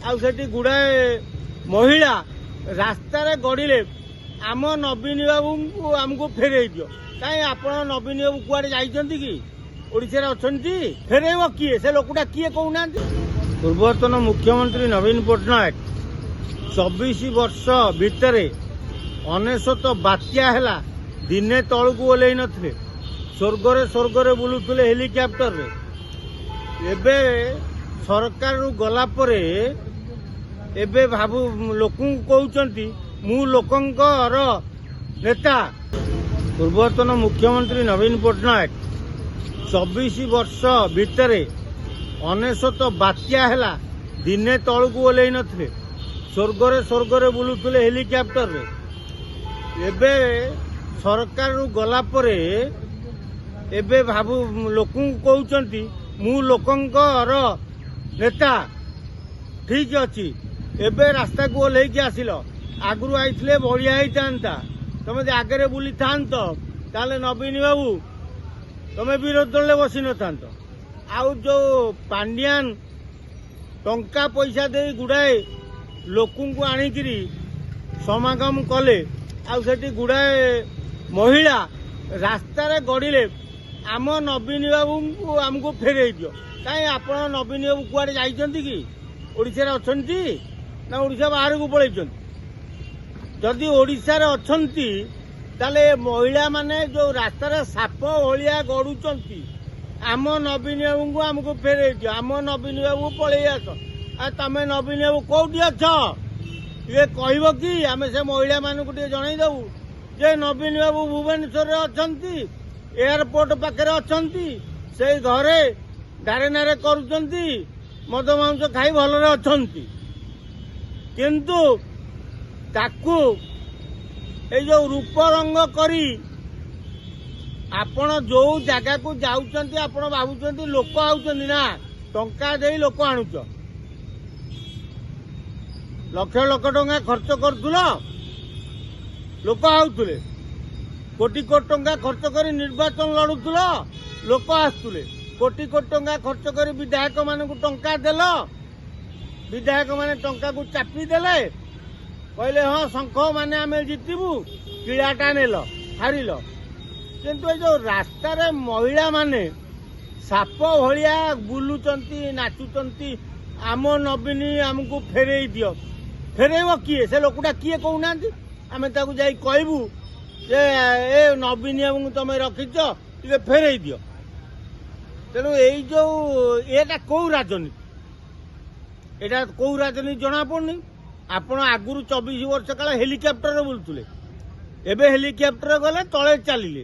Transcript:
आठी गुड़ाए महिला रास्तार गड़े आम नवीन बाबू को आमको फेरे दियो कहीं आप नवीन बाबू कुआड़े जाइछंती कि ओडिशा अच्छी फेरेब किए से लोकटा किए कहूना पूर्वतन मुख्यमंत्री नवीन पट्टनायक 24 वर्ष भितर 99 बात्या है दिने तलू ओल्ल नथिले स्वर्गरे बुलुले हेलिकप्टर रे एबे सरकार गला परे एबे भाबु लोक कहउचंती मु लोकंकर नेता पूर्वतन मुख्यमंत्री नवीन पट्टनायक 24 वर्ष भितर 99 बात्या है दिने तलू ओल्ल नथिले स्वर्गरे बुलुले हेलिकप्टर रे एबे सरकार गला परे एबे भाबु लोक कहउचंती मु लोकंकर नेता ठीक अच्छी एबे रास्ता को ओल्लैकी आसिल आगु आईଥିଲେ बढ़िया होता तुम आगे बुली था नवीन बाबू तुम विरोध दल बसी न था आउ जो पांडियान टंका पैसा दे गुड़ाए लोक आणिकी समागम कले आठी गुड़ाए महिला रास्तार गड़े आम नवीन बाबू को आमको फेरे दियो कहीं आप नवीन बाबू कुआड़े जाइछंती कि ओडिशा अच्छी ना ओडिशा बाहर को पलैछंती जदि ओडिशा अच्छी ताले महिला माने जो रास्तार साप भलिया गड़ुचंती आम नवीन बाबू को आमको फेरे दियो आम नवीन बाबू पलि आस तमें नवीन बाबू कौटी अछ ये कहब कि आम से महिला मान को जनईदेबू जे नवीन बाबू भुवनेश्वर अच्छी एयरपोर्ट पाखे अच्छी से घरे डारे नारे करुचंती मद मांस खाई भलरे अच्छी किंतु ताकू ए जो रूप रंग करी आपण जो जगह को जाउचंती आपण भाबुचंती लोक आउचंती ना टंका देई लोक आणुच लक्ष लक्ष टंका खर्च करथुल लोक आउथुले कोटी कोटी टंका खर्च कर निर्वाचन लड़ुल लोक आसुले कोटी कोटी टंका खर्च कर विधायक मान टंका देल विधायक माने टंका को चापी देले कहले हाँ शंख माने आम जितबू किलाटा नेल हारिल किंतु जो रास्तार महिला माने साप भलिया बुलुचंती नाचुचंती आम नवीन आमको फेरे दियो फेरेब किए से लोकटा किए कहूना आम ताकू जाई कहबू जे ए नवीन बाबू तुम रखिच टे फेरे दियो तेणु यही जो एटा कौ राजनीति एटा कौ राजनीति जना पड़नी आपण आगुरी 24 वर्ष काल हेलिकप्टर बुलुले एबे हेलिकप्टर गले तले चलिले